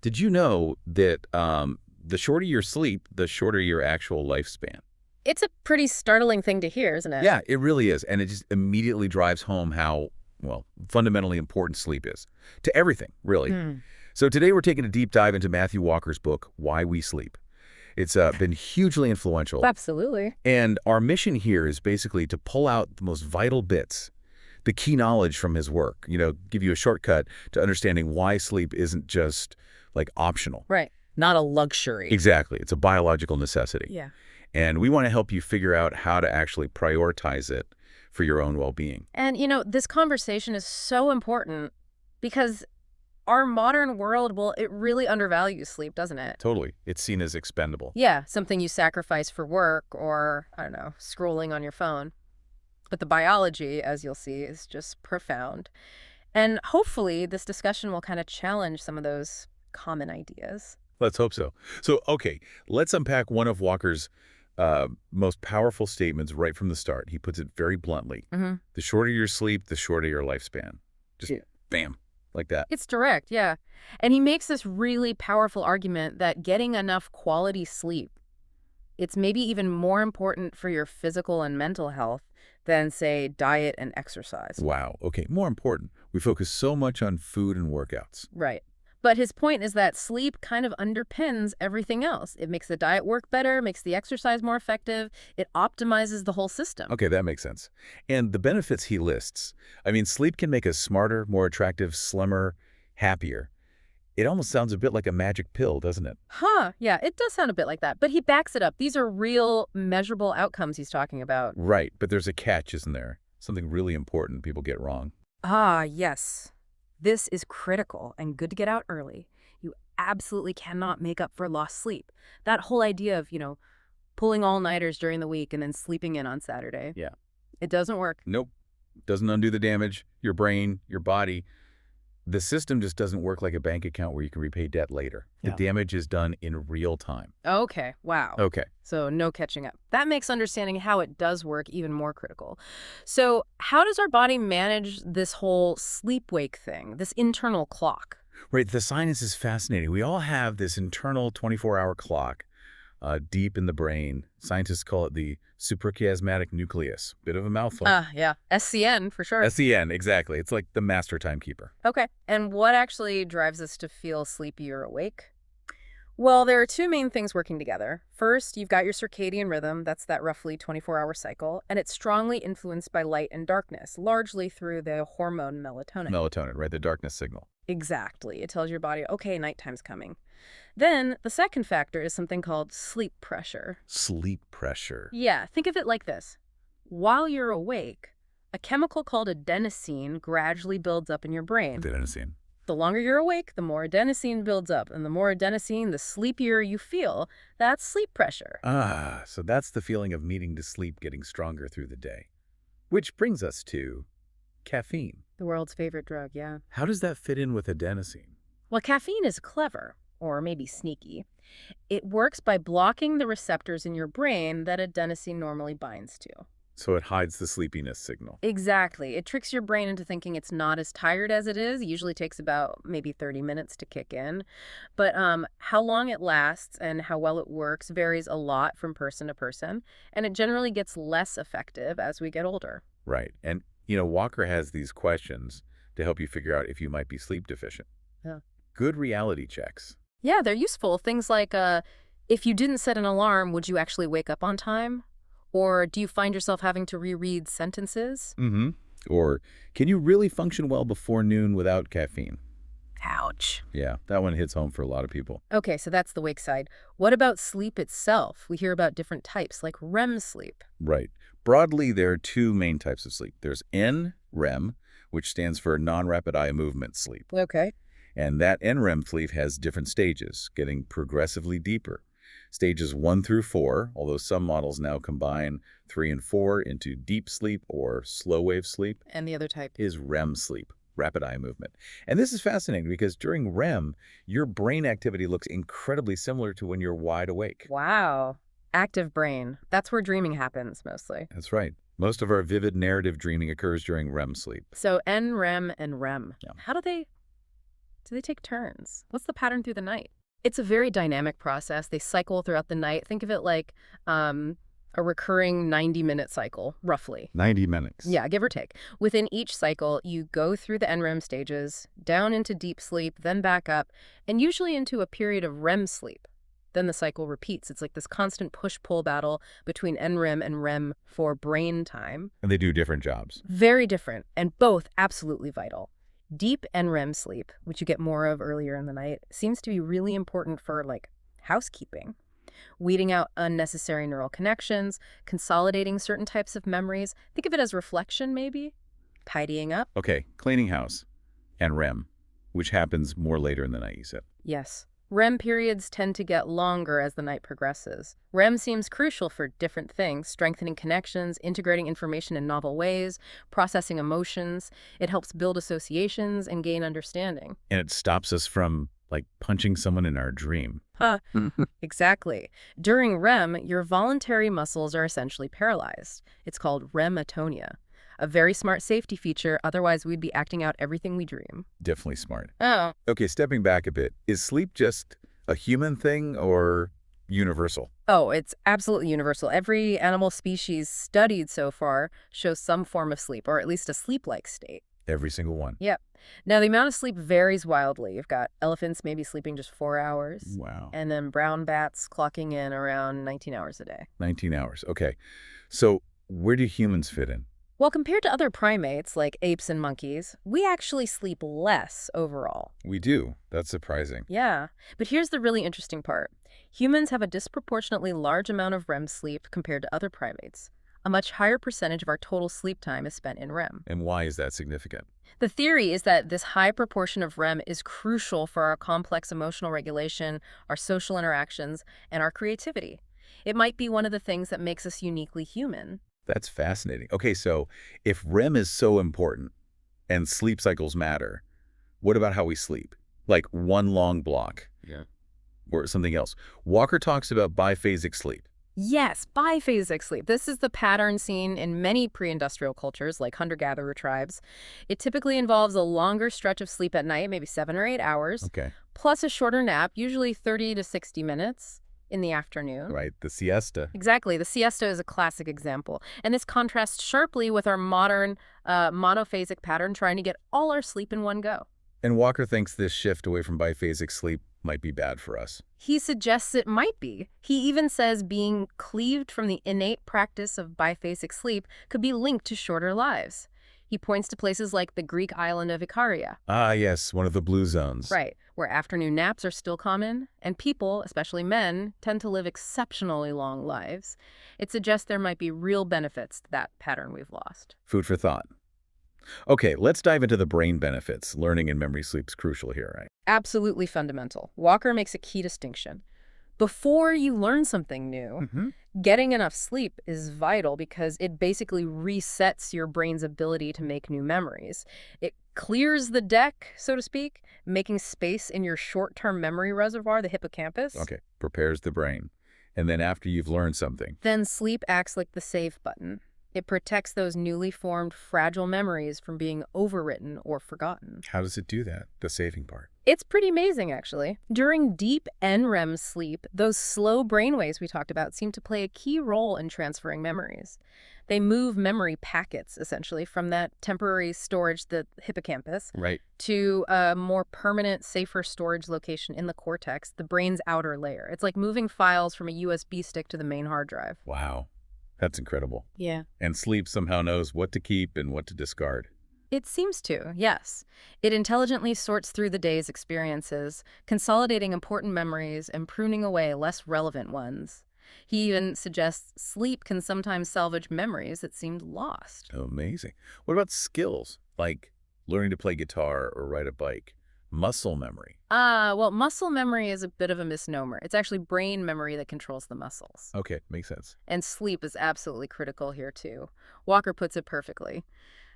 Did you know that the shorter your sleep, the shorter your actual lifespan? It's a pretty startling thing to hear, isn't it? Yeah, it really is. And it just immediately drives home how, well, fundamentally important sleep is to everything, really. Hmm. So today we're taking a deep dive into Matthew Walker's book, Why We Sleep. It's been hugely influential. Absolutely. And our mission here is basically to pull out the most vital bits, the key knowledge from his work, give you a shortcut to understanding why sleep isn't just like optional. Right. Not a luxury. Exactly. It's a biological necessity. Yeah. And we want to help you figure out how to actually prioritize it for your own well-being. And, this conversation is so important because our modern world, well, it really undervalues sleep, doesn't it? Totally. It's seen as expendable. Yeah, something you sacrifice for work or, I don't know, scrolling on your phone. But the biology, as you'll see, is just profound. And hopefully this discussion will kind of challenge some of those common ideas. Let's hope so. So, okay, let's unpack one of Walker's most powerful statements right from the start. He puts it very bluntly. The shorter your sleep, the shorter your lifespan. Just Yeah. bam, like that. It's direct, yeah. And he makes this really powerful argument that getting enough quality sleep, it's maybe even more important for your physical and mental health than, say, diet and exercise. Wow. Okay, more important. We focus so much on food and workouts. Right. But his point is that sleep kind of underpins everything else. It makes the diet work better, makes the exercise more effective. It optimizes the whole system. Okay, that makes sense. And the benefits he lists. I mean, sleep can make us smarter, more attractive, slimmer, happier. It almost sounds a bit like a magic pill, doesn't it? Huh, yeah, it does sound a bit like that. But he backs it up. These are real, measurable outcomes he's talking about. Right, but there's a catch, isn't there? Something really important people get wrong. Ah, yes. This is critical and good to get out early. You absolutely cannot make up for lost sleep. That whole idea of, pulling all-nighters during the week and then sleeping in on Saturday. Yeah. It doesn't work. Nope. Doesn't undo the damage. Your brain, your body. The system just doesn't work like a bank account where you can repay debt later. Yeah. The damage is done in real time. Okay, wow. Okay. So no catching up. That makes understanding how it does work even more critical. So how does our body manage this whole sleep-wake thing, this internal clock? Right. The science is fascinating. We all have this internal 24-hour clock deep in the brain. Scientists call it the suprachiasmatic nucleus. Bit of a mouthful. Yeah, SCN for sure. SEN, exactly. It's like the master timekeeper. Okay, and what actually drives us to feel sleepy or awake? Well, there are two main things working together. First, you've got your circadian rhythm, that's that roughly 24-hour cycle, and it's strongly influenced by light and darkness, largely through the hormone melatonin. Melatonin, right? The darkness signal. Exactly. It tells your body, okay, nighttime's coming. Then, the second factor is something called sleep pressure. Sleep pressure. Yeah, think of it like this. While you're awake, a chemical called adenosine gradually builds up in your brain. Adenosine. The longer you're awake, the more adenosine builds up, and the more adenosine, the sleepier you feel. That's sleep pressure. Ah, so that's the feeling of needing to sleep getting stronger through the day. Which brings us to caffeine. The world's favorite drug, yeah. How does that fit in with adenosine? Well, caffeine is clever, or maybe sneaky. It works by blocking the receptors in your brain that adenosine normally binds to. So it hides the sleepiness signal. Exactly. It tricks your brain into thinking it's not as tired as it is. It usually takes about maybe 30 minutes to kick in. But how long it lasts and how well it works varies a lot from person to person, and it generally gets less effective as we get older. Right. And, Walker has these questions to help you figure out if you might be sleep deficient. Yeah. Good reality checks. Yeah, they're useful. Things like, if you didn't set an alarm, would you actually wake up on time? Or do you find yourself having to reread sentences? Mm-hmm. Or can you really function well before noon without caffeine? Ouch. Yeah, that one hits home for a lot of people. Okay, so that's the wake side. What about sleep itself? We hear about different types, like REM sleep. Right. Broadly, there are two main types of sleep. There's NREM, which stands for non-rapid eye movement sleep. Okay. And that NREM sleep has different stages, getting progressively deeper. Stages 1 through 4, although some models now combine 3 and 4 into deep sleep or slow wave sleep, And the other type? is REM sleep, rapid eye movement. And this is fascinating because during REM, your brain activity looks incredibly similar to when you're wide awake. Wow. Active brain. That's where dreaming happens, mostly. That's right. Most of our vivid narrative dreaming occurs during REM sleep. So NREM and REM. Yeah. How do they Do they take turns? What's the pattern through the night? It's a very dynamic process. They cycle throughout the night. Think of it like a recurring 90-minute cycle, roughly. 90 minutes. Yeah, give or take. Within each cycle, you go through the NREM stages, down into deep sleep, then back up, and usually into a period of REM sleep. Then the cycle repeats. It's like this constant push-pull battle between NREM and REM for brain time. And they do different jobs. Very different, and both absolutely vital. Deep NREM sleep, which you get more of earlier in the night, seems to be really important for, like, housekeeping. Weeding out unnecessary neural connections, consolidating certain types of memories. Think of it as reflection, maybe? Tidying up? Okay, cleaning house and REM, which happens more later in the night, you said. Yes. REM periods tend to get longer as the night progresses. REM seems crucial for different things, strengthening connections, integrating information in novel ways, processing emotions. It helps build associations and gain understanding. And it stops us from, like, punching someone in our dream. Huh. Exactly. During REM, your voluntary muscles are essentially paralyzed. It's called REM atonia. A very smart safety feature, otherwise we'd be acting out everything we dream. Definitely smart. Oh. Okay, stepping back a bit, is sleep just a human thing or universal? Oh, it's absolutely universal. Every animal species studied so far shows some form of sleep, or at least a sleep-like state. Every single one. Yep. Now, the amount of sleep varies wildly. You've got elephants maybe sleeping just 4 hours. Wow. And then brown bats clocking in around 19 hours a day. 19 hours. Okay. So where do humans fit in? Well, compared to other primates like apes and monkeys, we actually sleep less overall. We do. That's surprising. Yeah. But here's the really interesting part. Humans have a disproportionately large amount of REM sleep compared to other primates. A much higher percentage of our total sleep time is spent in REM. And why is that significant? The theory is that this high proportion of REM is crucial for our complex emotional regulation, our social interactions, and our creativity. It might be one of the things that makes us uniquely human. That's fascinating. Okay, so if REM is so important and sleep cycles matter, what about how we sleep? Like one long block? Yeah. Or something else. Walker talks about biphasic sleep. Yes, biphasic sleep. This is the pattern seen in many pre-industrial cultures, like hunter-gatherer tribes. It typically involves a longer stretch of sleep at night, maybe 7 or 8 hours, Okay. plus a shorter nap, usually 30 to 60 minutes in the afternoon. Right, the siesta. Exactly. The siesta is a classic example. And this contrasts sharply with our modern monophasic pattern, trying to get all our sleep in one go. And Walker thinks this shift away from biphasic sleep might be bad for us. He suggests it might be. He even says being cleaved from the innate practice of biphasic sleep could be linked to shorter lives. He points to places like the Greek island of Ikaria. Ah, yes, one of the blue zones. Right, where afternoon naps are still common, and people, especially men, tend to live exceptionally long lives. It suggests there might be real benefits to that pattern we've lost. Food for thought. Okay, let's dive into the brain benefits. Learning and memory sleep's crucial here, right? Absolutely fundamental. Walker makes a key distinction. Before you learn something new, getting enough sleep is vital because it basically resets your brain's ability to make new memories. It clears the deck, so to speak, making space in your short-term memory reservoir, the hippocampus. Okay, prepares the brain. And then after you've learned something. Then sleep acts like the save button. It protects those newly formed fragile memories from being overwritten or forgotten. How does it do that, the saving part? It's pretty amazing, actually. During deep NREM sleep, those slow brainwaves we talked about seem to play a key role in transferring memories. They move memory packets, essentially, from that temporary storage, the hippocampus, Right. to a more permanent, safer storage location in the cortex, the brain's outer layer. It's like moving files from a USB stick to the main hard drive. Wow, that's incredible. Yeah. And sleep somehow knows what to keep and what to discard. It seems to, yes. It intelligently sorts through the day's experiences, consolidating important memories and pruning away less relevant ones. He even suggests sleep can sometimes salvage memories that seemed lost. Amazing. What about skills, like learning to play guitar or ride a bike? Muscle memory. Well, muscle memory is a bit of a misnomer. It's actually brain memory that controls the muscles. Okay, makes sense. And sleep is absolutely critical here, too. Walker puts it perfectly.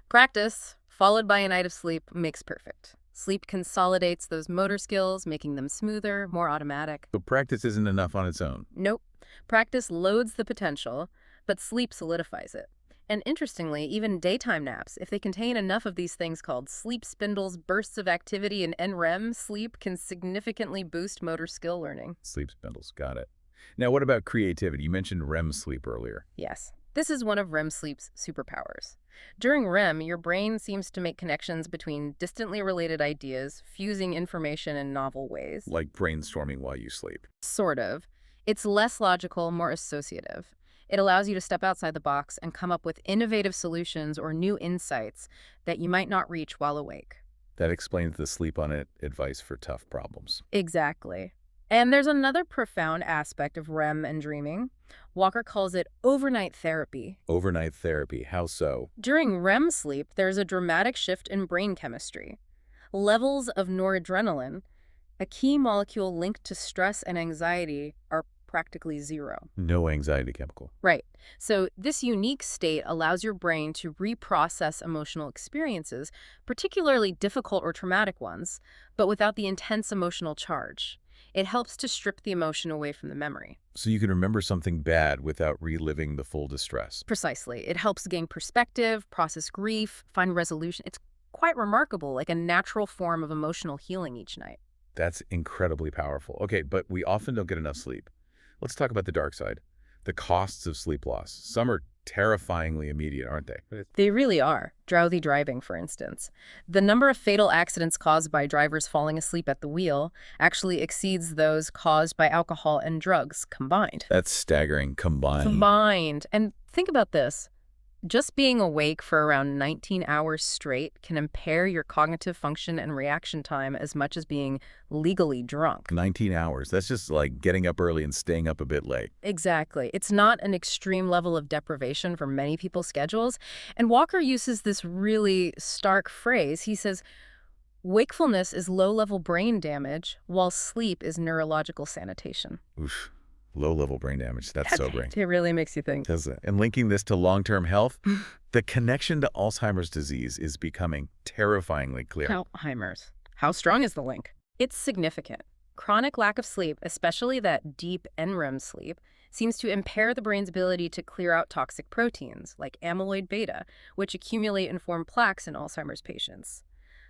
Practice, followed by a night of sleep, makes perfect. Sleep consolidates those motor skills, making them smoother, more automatic. So practice isn't enough on its own. Nope. Practice loads the potential, but sleep solidifies it. And interestingly, even daytime naps, if they contain enough of these things called sleep spindles, bursts of activity, and NREM sleep, can significantly boost motor skill learning. Sleep spindles, got it. Now, what about creativity? You mentioned REM sleep earlier. Yes, this is one of REM sleep's superpowers. During REM, your brain seems to make connections between distantly related ideas, fusing information in novel ways. Like brainstorming while you sleep. Sort of. It's less logical, more associative. It allows you to step outside the box and come up with innovative solutions or new insights that you might not reach while awake. That explains the sleep on it advice for tough problems. Exactly. And there's another profound aspect of REM and dreaming. Walker calls it overnight therapy. Overnight therapy, how so? During REM sleep, there's a dramatic shift in brain chemistry. Levels of noradrenaline, a key molecule linked to stress and anxiety, are practically zero. No anxiety chemical. Right. So this unique state allows your brain to reprocess emotional experiences, particularly difficult or traumatic ones, but without the intense emotional charge. It helps to strip the emotion away from the memory. So you can remember something bad without reliving the full distress. Precisely. It helps gain perspective, process grief, find resolution. It's quite remarkable, like a natural form of emotional healing each night. That's incredibly powerful. Okay, but we often don't get enough sleep. Let's talk about the dark side. The costs of sleep loss. Some are terrifyingly immediate, aren't they? They really are. Drowsy driving, for instance. The number of fatal accidents caused by drivers falling asleep at the wheel actually exceeds those caused by alcohol and drugs combined. That's staggering. Combined. And think about this. Just being awake for around 19 hours straight can impair your cognitive function and reaction time as much as being legally drunk. 19 hours. That's just like getting up early and staying up a bit late. Exactly. It's not an extreme level of deprivation for many people's schedules. And Walker uses this really stark phrase. He says, wakefulness is low-level brain damage, while sleep is neurological sanitation. Oof. Low-level brain damage. That's sobering. It really makes you think. Does it? And linking this to long-term health, the connection to Alzheimer's disease is becoming terrifyingly clear. Alzheimer's. How strong is the link? It's significant. Chronic lack of sleep, especially that deep NREM sleep, seems to impair the brain's ability to clear out toxic proteins, like amyloid beta, which accumulate and form plaques in Alzheimer's patients.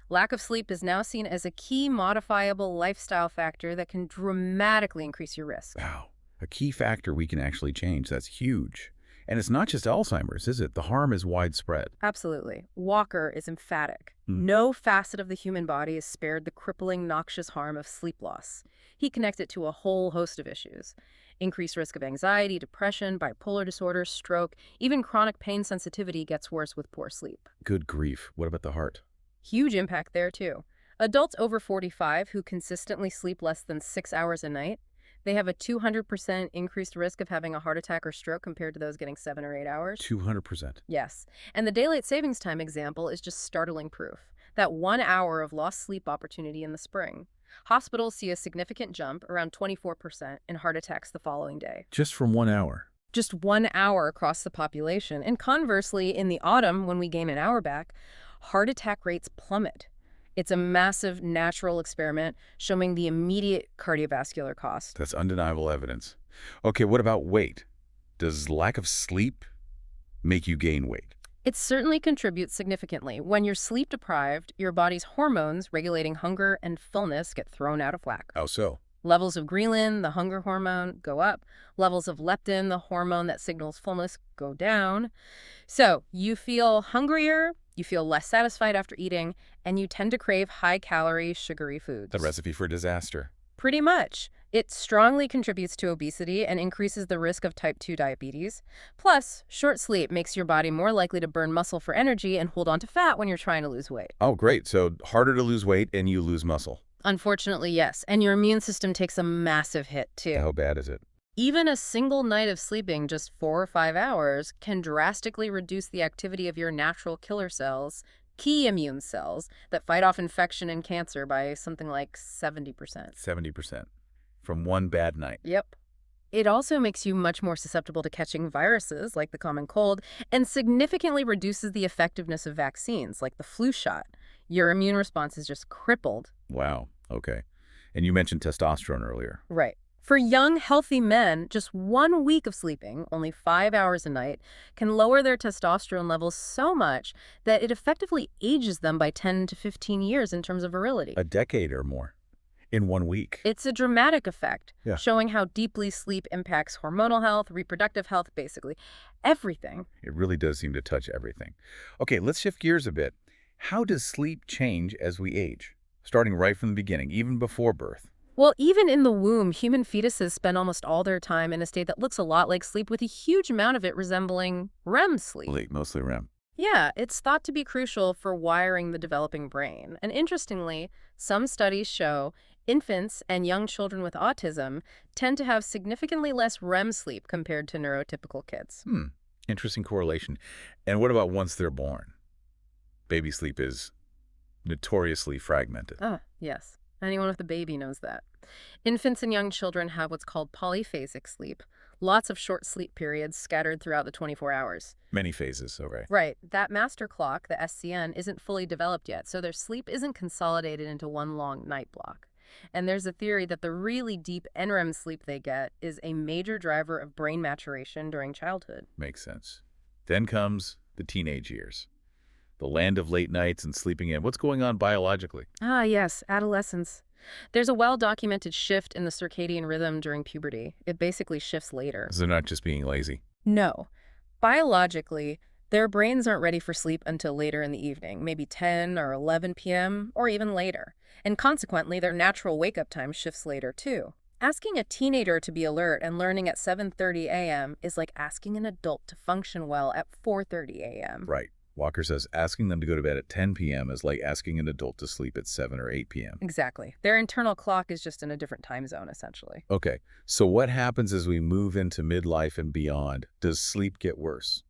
Lack of sleep is now seen as a key modifiable lifestyle factor that can dramatically increase your risk. Wow. A key factor we can actually change. That's huge. And it's not just Alzheimer's, is it? The harm is widespread. Absolutely. Walker is emphatic. No facet of the human body is spared the crippling, noxious harm of sleep loss. He connects it to a whole host of issues. Increased risk of anxiety, depression, bipolar disorder, stroke, even chronic pain sensitivity gets worse with poor sleep. Good grief. What about the heart? Huge impact there, too. Adults over 45 who consistently sleep less than 6 hours a night, they have a 200% increased risk of having a heart attack or stroke compared to those getting 7 or 8 hours. 200%. Yes. And the daylight savings time example is just startling proof. That 1 hour of lost sleep opportunity in the spring. Hospitals see a significant jump, around 24%, in heart attacks the following day. Just from 1 hour. Just 1 hour across the population. And conversely, in the autumn, when we gain an hour back, heart attack rates plummet. It's a massive natural experiment showing the immediate cardiovascular cost. That's undeniable evidence. Okay, what about weight? Does lack of sleep make you gain weight? It certainly contributes significantly. When you're sleep deprived, your body's hormones regulating hunger and fullness get thrown out of whack. How so? Levels of ghrelin, the hunger hormone, go up. Levels of leptin, the hormone that signals fullness, go down. So you feel hungrier, you feel less satisfied after eating, and you tend to crave high-calorie, sugary foods. The recipe for disaster. Pretty much. It strongly contributes to obesity and increases the risk of type 2 diabetes. Plus, short sleep makes your body more likely to burn muscle for energy and hold on to fat when you're trying to lose weight. Oh, great. So harder to lose weight and you lose muscle. Unfortunately, yes. And your immune system takes a massive hit, too. How bad is it? Even a single night of sleeping, just 4 or 5 hours, can drastically reduce the activity of your natural killer cells, key immune cells, that fight off infection and cancer by something like 70%. 70%. From one bad night. Yep. It also makes you much more susceptible to catching viruses, like the common cold, and significantly reduces the effectiveness of vaccines, like the flu shot. Your immune response is just crippled. Wow. Okay. And you mentioned testosterone earlier. Right. For young, healthy men, just 1 week of sleeping, only 5 hours a night, can lower their testosterone levels so much that it effectively ages them by 10 to 15 years in terms of virility. A decade or more in 1 week. It's a dramatic effect, Yeah. showing how deeply sleep impacts hormonal health, reproductive health, basically everything. It really does seem to touch everything. Okay, let's shift gears a bit. How does sleep change as we age? Starting right from the beginning, even before birth. Well, even in the womb, human fetuses spend almost all their time in a state that looks a lot like sleep, with a huge amount of it resembling REM sleep. Mostly REM. Yeah, it's thought to be crucial for wiring the developing brain. And interestingly, some studies show infants and young children with autism tend to have significantly less REM sleep compared to neurotypical kids. Interesting correlation. And what about once they're born? Baby sleep is notoriously fragmented. Ah, yes. Anyone with a baby knows that. Infants and young children have what's called polyphasic sleep, lots of short sleep periods scattered throughout the 24 hours. Many phases, okay. Right. That master clock, the SCN, isn't fully developed yet, so their sleep isn't consolidated into one long night block. And there's a theory that the really deep NREM sleep they get is a major driver of brain maturation during childhood. Makes sense. Then comes the teenage years. The land of late nights and sleeping in. What's going on biologically? Ah, yes, adolescence. There's a well-documented shift in the circadian rhythm during puberty. It basically shifts later. So they're not just being lazy. No. Biologically, their brains aren't ready for sleep until later in the evening, maybe 10 or 11 p.m., or even later. And consequently, their natural wake-up time shifts later, too. Asking a teenager to be alert and learning at 7:30 a.m. is like asking an adult to function well at 4:30 a.m. Right. Walker says asking them to go to bed at 10 p.m. is like asking an adult to sleep at 7 or 8 p.m. Exactly. Their internal clock is just in a different time zone, essentially. Okay, so what happens as we move into midlife and beyond? Does sleep get worse?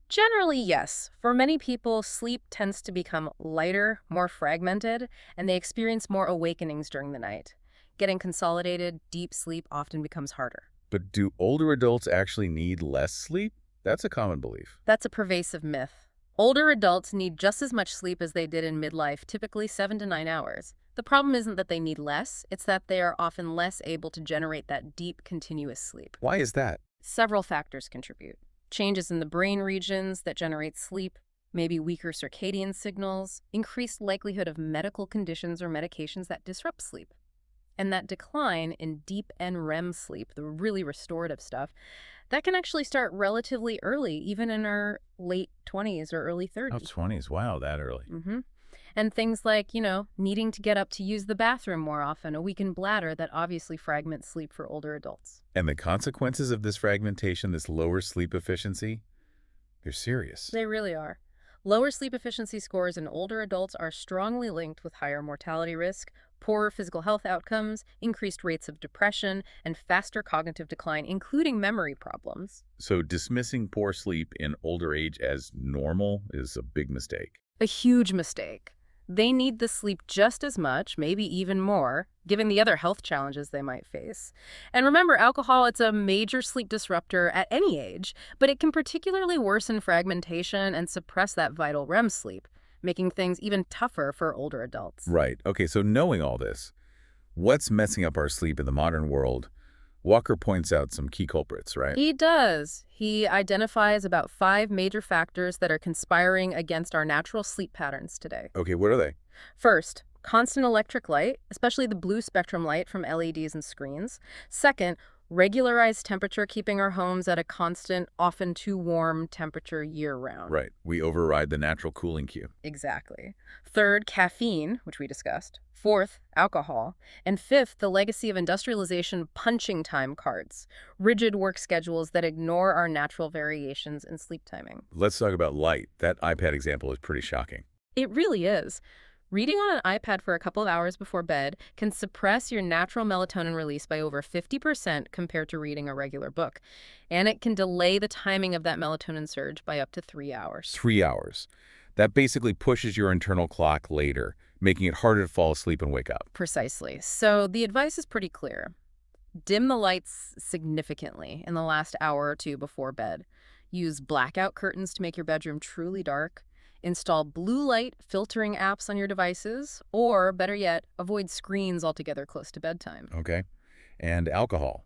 Generally, yes. For many people, sleep tends to become lighter, more fragmented, and they experience more awakenings during the night. Getting consolidated, deep sleep often becomes harder. But do older adults actually need less sleep? That's a common belief. That's a pervasive myth. Older adults need just as much sleep as they did in midlife, typically 7 to 9 hours. The problem isn't that they need less, it's that they are often less able to generate that deep, continuous sleep. Why is that? Several factors contribute. Changes in the brain regions that generate sleep, maybe weaker circadian signals, increased likelihood of medical conditions or medications that disrupt sleep. And that decline in deep NREM sleep, the really restorative stuff, that can actually start relatively early, even in our late 20s or early 30s. Oh, 20s. Wow, that early. And things like, needing to get up to use the bathroom more often, a weakened bladder that obviously fragments sleep for older adults. And the consequences of this fragmentation, this lower sleep efficiency, they're serious. They really are. Lower sleep efficiency scores in older adults are strongly linked with higher mortality risk, poorer physical health outcomes, increased rates of depression, and faster cognitive decline, including memory problems. So dismissing poor sleep in older age as normal is a big mistake. A huge mistake. They need the sleep just as much, maybe even more, given the other health challenges they might face. And remember, alcohol, it's a major sleep disruptor at any age, but it can particularly worsen fragmentation and suppress that vital REM sleep, making things even tougher for older adults. Right. Okay, so knowing all this, what's messing up our sleep in the modern world? Walker points out some key culprits, right? He does. He identifies about 5 major factors that are conspiring against our natural sleep patterns today. Okay, what are they? First, constant electric light, especially the blue spectrum light from LEDs and screens. Second, regularized temperature, keeping our homes at a constant, often too warm temperature year-round. Right. We override the natural cooling cue. Exactly. Third, caffeine, which we discussed. Fourth, alcohol. And fifth, the legacy of industrialization punching time cards, rigid work schedules that ignore our natural variations in sleep timing. Let's talk about light. That iPad example is pretty shocking. It really is. Reading on an iPad for a couple of hours before bed can suppress your natural melatonin release by over 50% compared to reading a regular book. And it can delay the timing of that melatonin surge by up to 3 hours. 3 hours. That basically pushes your internal clock later, making it harder to fall asleep and wake up. Precisely. So the advice is pretty clear. Dim the lights significantly in the last hour or two before bed. Use blackout curtains to make your bedroom truly dark. Install blue light filtering apps on your devices, or better yet, avoid screens altogether close to bedtime. Okay. And alcohol.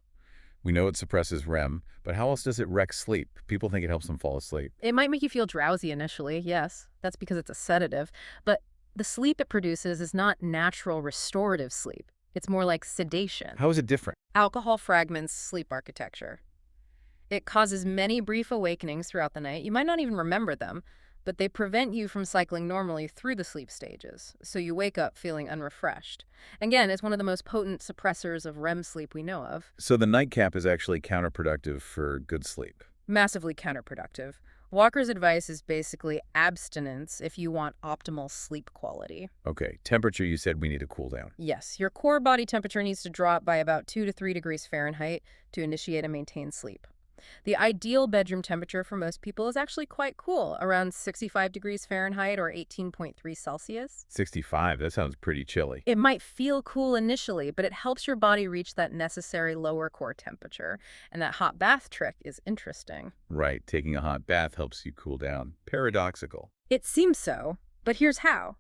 We know it suppresses REM, but how else does it wreck sleep? People think it helps them fall asleep. It might make you feel drowsy initially, yes. That's because it's a sedative. But the sleep it produces is not natural restorative sleep. It's more like sedation. How is it different? Alcohol fragments sleep architecture. It causes many brief awakenings throughout the night. You might not even remember them, but they prevent you from cycling normally through the sleep stages, so you wake up feeling unrefreshed. Again, it's one of the most potent suppressors of REM sleep we know of. So the nightcap is actually counterproductive for good sleep. Massively counterproductive. Walker's advice is basically abstinence if you want optimal sleep quality. Okay, temperature, you said we need to cool down. Yes, your core body temperature needs to drop by about 2 to 3 degrees Fahrenheit to initiate and maintain sleep. The ideal bedroom temperature for most people is actually quite cool, around 65 degrees Fahrenheit or 18.3 Celsius. 65, that sounds pretty chilly. It might feel cool initially, but it helps your body reach that necessary lower core temperature. And that hot bath trick is interesting. Right, taking a hot bath helps you cool down. Paradoxical. It seems so, but here's how.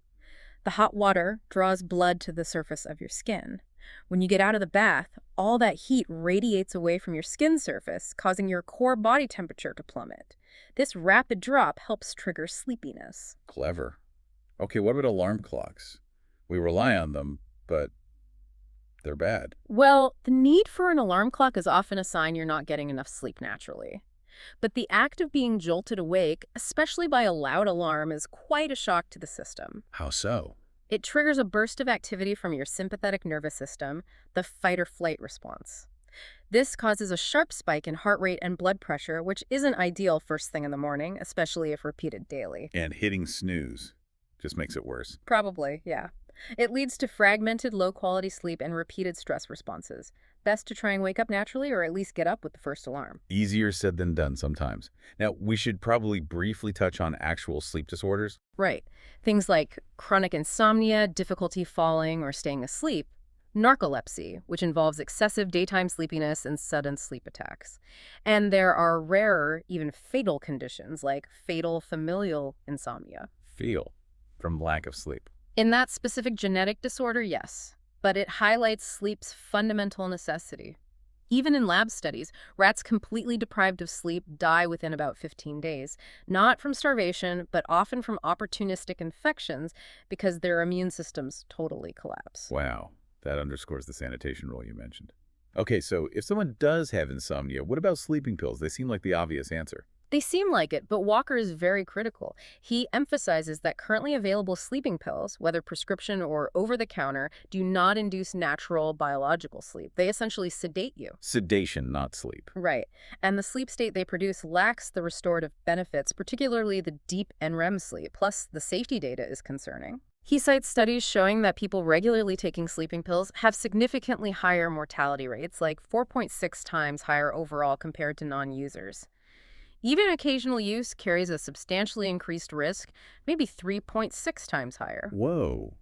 The hot water draws blood to the surface of your skin. When you get out of the bath, all that heat radiates away from your skin surface, causing your core body temperature to plummet. This rapid drop helps trigger sleepiness. Clever. Okay, what about alarm clocks? We rely on them, but they're bad. Well, the need for an alarm clock is often a sign you're not getting enough sleep naturally. But the act of being jolted awake, especially by a loud alarm, is quite a shock to the system. How so? It triggers a burst of activity from your sympathetic nervous system, the fight-or-flight response. This causes a sharp spike in heart rate and blood pressure, which isn't ideal first thing in the morning, especially if repeated daily. And hitting snooze just makes it worse. Probably, yeah. It leads to fragmented, low-quality sleep and repeated stress responses. Best to try and wake up naturally or at least get up with the first alarm. Easier said than done sometimes. Now, we should probably briefly touch on actual sleep disorders. Right. Things like chronic insomnia, difficulty falling or staying asleep, narcolepsy, which involves excessive daytime sleepiness and sudden sleep attacks. And there are rarer, even fatal conditions like fatal familial insomnia. From lack of sleep. In that specific genetic disorder, yes, but it highlights sleep's fundamental necessity. Even in lab studies, rats completely deprived of sleep die within about 15 days, not from starvation, but often from opportunistic infections because their immune systems totally collapse. Wow, that underscores the sanitation rule you mentioned. Okay, so if someone does have insomnia, what about sleeping pills? They seem like the obvious answer. They seem like it, but Walker is very critical. He emphasizes that currently available sleeping pills, whether prescription or over-the-counter, do not induce natural biological sleep. They essentially sedate you. Sedation, not sleep. Right. And the sleep state they produce lacks the restorative benefits, particularly the deep NREM sleep. Plus, the safety data is concerning. He cites studies showing that people regularly taking sleeping pills have significantly higher mortality rates, like 4.6 times higher overall compared to non-users. Even occasional use carries a substantially increased risk, maybe 3.6 times higher. Whoa,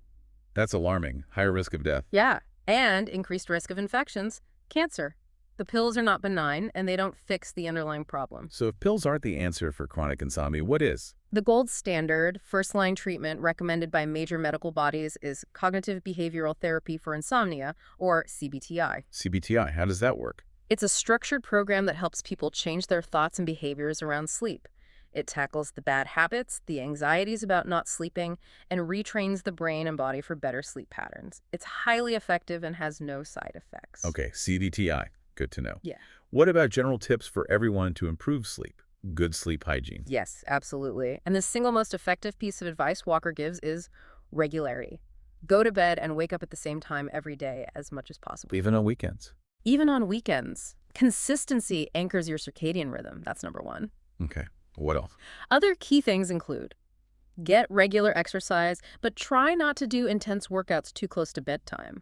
that's alarming. Higher risk of death. Yeah, and increased risk of infections, cancer. The pills are not benign, and they don't fix the underlying problem. So if pills aren't the answer for chronic insomnia, what is? The gold standard, first-line treatment recommended by major medical bodies is cognitive behavioral therapy for insomnia, or CBTI. CBTI, how does that work? It's a structured program that helps people change their thoughts and behaviors around sleep. It tackles the bad habits, the anxieties about not sleeping, and retrains the brain and body for better sleep patterns. It's highly effective and has no side effects. Okay, CBTI. Good to know. Yeah. What about general tips for everyone to improve sleep? Good sleep hygiene. Yes, absolutely. And the single most effective piece of advice Walker gives is regularity. Go to bed and wake up at the same time every day as much as possible. Even on weekends. Even on weekends. Consistency anchors your circadian rhythm. That's number one. Okay. What else? Other key things include get regular exercise, but try not to do intense workouts too close to bedtime.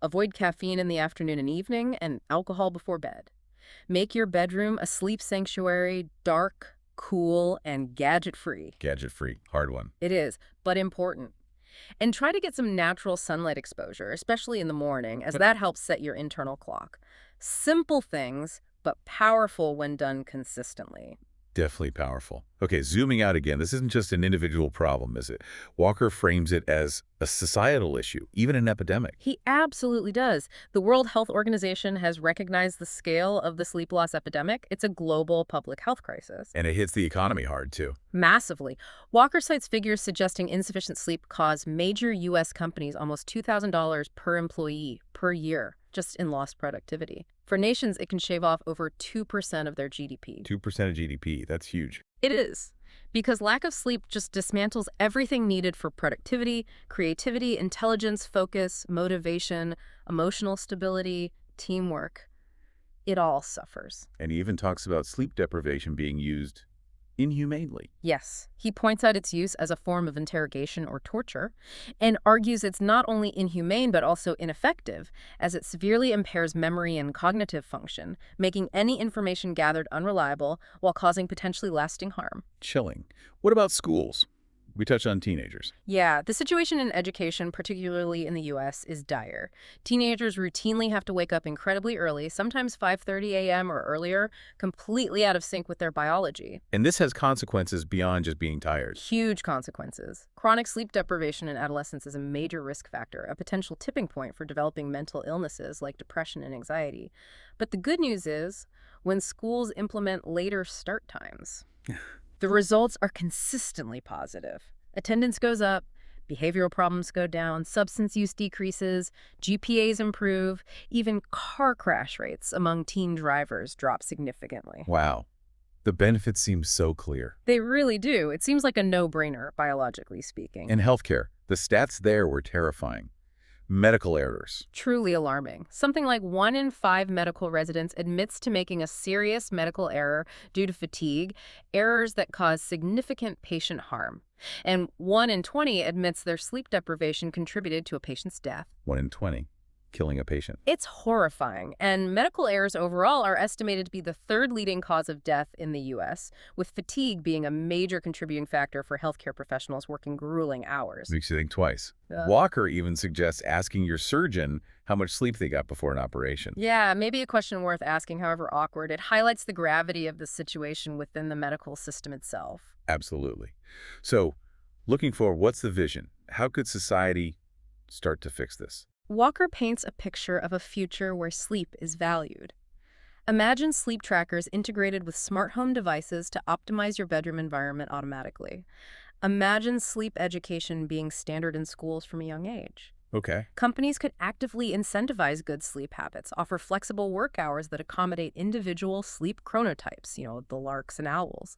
Avoid caffeine in the afternoon and evening, and alcohol before bed. Make your bedroom a sleep sanctuary, dark, cool, and gadget-free. Gadget-free. Hard one. It is, but important. And try to get some natural sunlight exposure, especially in the morning, as that helps set your internal clock. Simple things, but powerful when done consistently. Definitely powerful. Okay, zooming out again, this isn't just an individual problem, is it? Walker frames it as a societal issue, even an epidemic. He absolutely does. The World Health Organization has recognized the scale of the sleep loss epidemic. It's a global public health crisis. And it hits the economy hard, too. Massively. Walker cites figures suggesting insufficient sleep caused major U.S. companies almost $2,000 per employee per year, just in lost productivity. For nations, it can shave off over 2% of their GDP. 2% of GDP, that's huge. It is. Because lack of sleep just dismantles everything needed for productivity, creativity, intelligence, focus, motivation, emotional stability, teamwork. It all suffers. And he even talks about sleep deprivation being used inhumanely. Yes, he points out its use as a form of interrogation or torture, and argues it's not only inhumane but also ineffective, as it severely impairs memory and cognitive function, making any information gathered unreliable while causing potentially lasting harm. Chilling. What about schools? We touch on teenagers. Yeah, the situation in education, particularly in the U.S., is dire. Teenagers routinely have to wake up incredibly early, sometimes 5:30 a.m. or earlier, completely out of sync with their biology. And this has consequences beyond just being tired. Huge consequences. Chronic sleep deprivation in adolescence is a major risk factor, a potential tipping point for developing mental illnesses like depression and anxiety. But the good news is, when schools implement later start times, the results are consistently positive. Attendance goes up, behavioral problems go down, substance use decreases, GPAs improve, even car crash rates among teen drivers drop significantly. Wow. The benefits seem so clear. They really do. It seems like a no-brainer, biologically speaking. In healthcare, the stats there were terrifying. Medical errors. Truly alarming. Something like 1 in 5 medical residents admits to making a serious medical error due to fatigue, errors that cause significant patient harm. And 1 in 20 admits their sleep deprivation contributed to a patient's death. 1 in 20. Killing a patient. It's horrifying, and medical errors overall are estimated to be the 3rd leading cause of death in the U.S., with fatigue being a major contributing factor for healthcare professionals working grueling hours. Makes you think twice. Walker even suggests asking your surgeon how much sleep they got before an operation. Yeah, maybe a question worth asking, however awkward. It highlights the gravity of the situation within the medical system itself. Absolutely. So, looking forward, what's the vision? How could society start to fix this? Walker paints a picture of a future where sleep is valued. Imagine sleep trackers integrated with smart home devices to optimize your bedroom environment automatically. Imagine sleep education being standard in schools from a young age. Okay. Companies could actively incentivize good sleep habits, offer flexible work hours that accommodate individual sleep chronotypes, the larks and owls.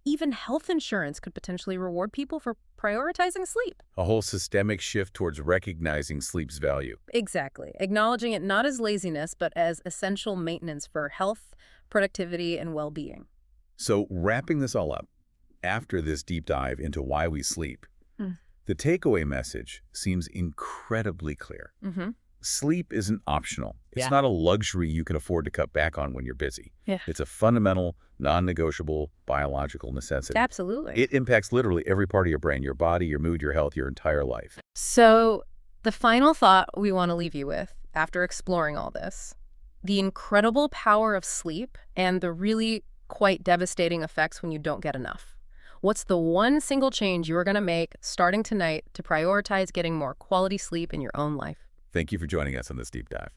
Even health insurance could potentially reward people for prioritizing sleep. A whole systemic shift towards recognizing sleep's value. Exactly. Acknowledging it not as laziness, but as essential maintenance for health, productivity, and well-being. So, wrapping this all up, after this deep dive into why we sleep, Mm. the takeaway message seems incredibly clear. Mm-hmm. Sleep isn't optional. It's Yeah. not a luxury you can afford to cut back on when you're busy. Yeah. It's a fundamental, non-negotiable biological necessity. Absolutely. It impacts literally every part of your brain, your body, your mood, your health, your entire life. So, the final thought we want to leave you with, after exploring all this, the incredible power of sleep and the really quite devastating effects when you don't get enough. What's the one single change you are going to make starting tonight to prioritize getting more quality sleep in your own life? Thank you for joining us on this deep dive.